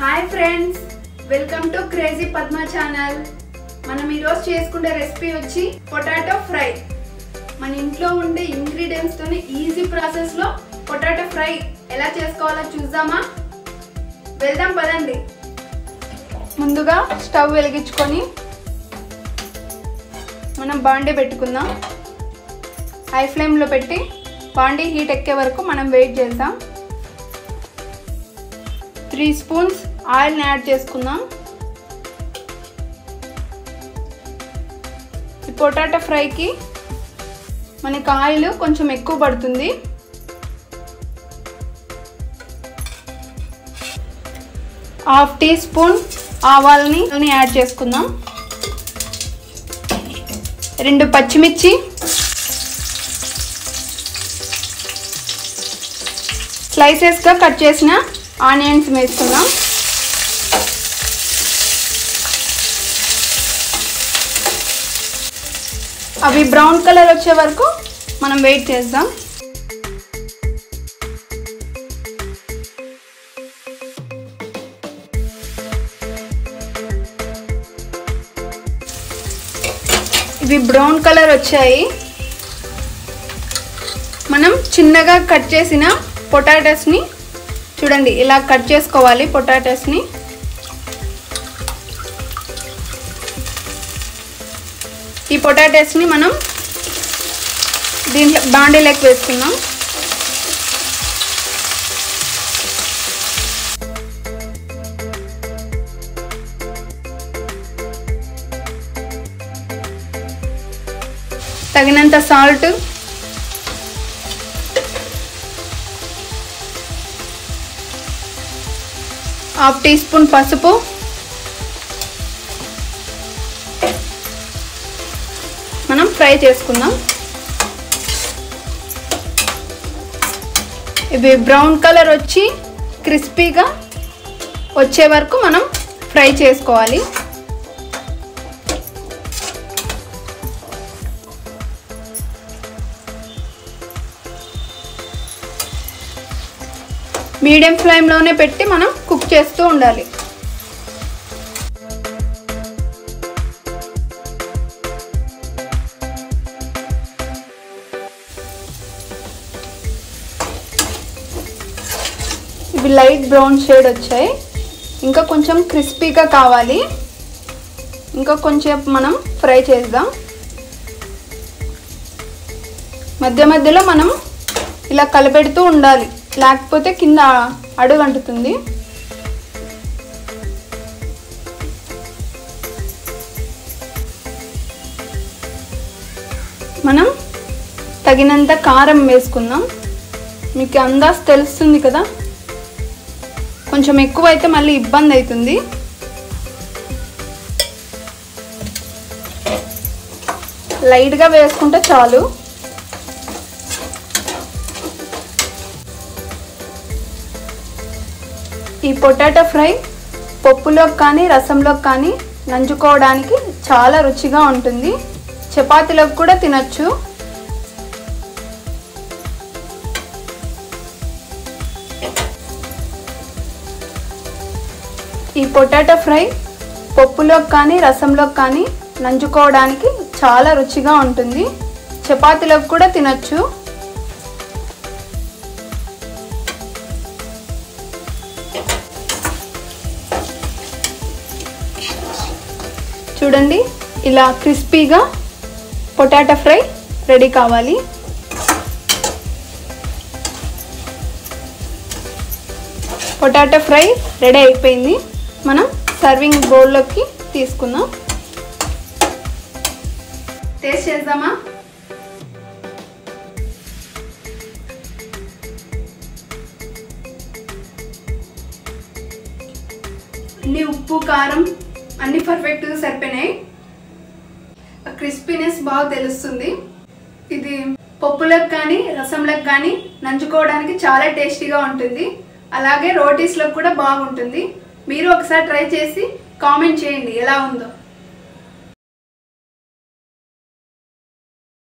Hi friends, welcome to crazy Padma channel. మనం ఈరోజు చేసుకునే రెసిపీ వచ్చి పొటాటో ఫ్రై. మన ఇంట్లో ఉండే ఇంగ్రీడియంట్స్ తోని ఈజీ ప్రాసెస్ లో పొటాటో ఫ్రై ఎలా చేసుకోవాలో చూద్దామా? వెళ్దాం పదండి. ముందుగా స్టవ్ వెలిగించుకొని మనం బాండీ పెట్టుకుందాం. హై ఫ్లేమ్లో పెట్టి బాండీ హీట్ ఎక్కే వరకు మనం వెయిట్ చేద్దాం. 3 స్పూన్స్ ఆయిల్ని యాడ్ చేసుకుందాం. ఈ పొటాటో ఫ్రైకి మనకి ఆయిల్ కొంచెం ఎక్కువ పడుతుంది. హాఫ్ టీ స్పూన్ ఆవాల్ని యాడ్ చేసుకుందాం. 2 పచ్చిమిర్చి, స్లైసెస్గా కట్ చేసిన ఆనియన్స్ వేసుకుందాం. అవి బ్రౌన్ కలర్ వచ్చే వరకు మనం వెయిట్ చేద్దాం. ఇవి బ్రౌన్ కలర్ వచ్చాయి. మనం చిన్నగా కట్ చేసిన పొటాటోస్ని చూడండి, ఇలా కట్ చేసుకోవాలి. పొటాటోస్ని ఈ పొటాటోస్ని మనం దీంట్లో బాండీలోకి వేసుకుందాం. తగినంత సాల్ట్, హాఫ్ టీ స్పూన్ పసుపు, మనం ఫ్రై చేసుకుందాం. ఇవి బ్రౌన్ కలర్ వచ్చి క్రిస్పీగా వచ్చే వరకు మనం ఫ్రై చేసుకోవాలి. మీడియం ఫ్లేమ్లోనే పెట్టి మనం కుక్ చేస్తూ ఉండాలి. ఇవి లైట్ బ్రౌన్ షేడ్ వచ్చాయి. ఇంకా కొంచెం క్రిస్పీగా కావాలి. ఇంకా కొంచెం మనం ఫ్రై చేద్దాం. మధ్య మధ్యలో మనం ఇలా కలపెడుతూ ఉండాలి, లేకపోతే కింద అడుగంటుతుంది. మనం తగినంత కారం వేసుకుందాం. మీకు అందాజు తెలుస్తుంది కదా, కొంచెం ఎక్కువ అయితే మళ్ళీ ఇబ్బంది అవుతుంది. లైట్గా వేసుకుంటే చాలు. ఈ పొటాటో ఫ్రై పప్పులోకి కానీ రసంలోకి కానీ నంచుకోవడానికి చాలా రుచిగా ఉంటుంది. చపాతీలోకి కూడా తినచ్చు. ఈ పొటాటో ఫ్రై పప్పులోకి కానీ రసంలోకి కానీ నంచుకోవడానికి చాలా రుచిగా ఉంటుంది. చపాతీలోకి కూడా తినచ్చు. చూడండి, ఇలా క్రిస్పీగా పొటాటో ఫ్రై రెడీ కావాలి. పొటాటో ఫ్రై రెడీ అయిపోయింది. మనం సర్వింగ్ బౌల్లోకి తీసుకుందాం. టేస్ట్ చేద్దామా? అన్ని ఉప్పు కారం అన్ని పర్ఫెక్ట్గా సరిపోయినాయి. క్రిస్పీనెస్ బాగా తెలుస్తుంది. ఇది పప్పులకు కానీ రసంలకు కానీ నంచుకోవడానికి చాలా టేస్టీగా ఉంటుంది. అలాగే రోటీస్లో కూడా బాగుంటుంది. మీరు ఒకసారి ట్రై చేసి కామెంట్ చేయండి ఎలా ఉందో.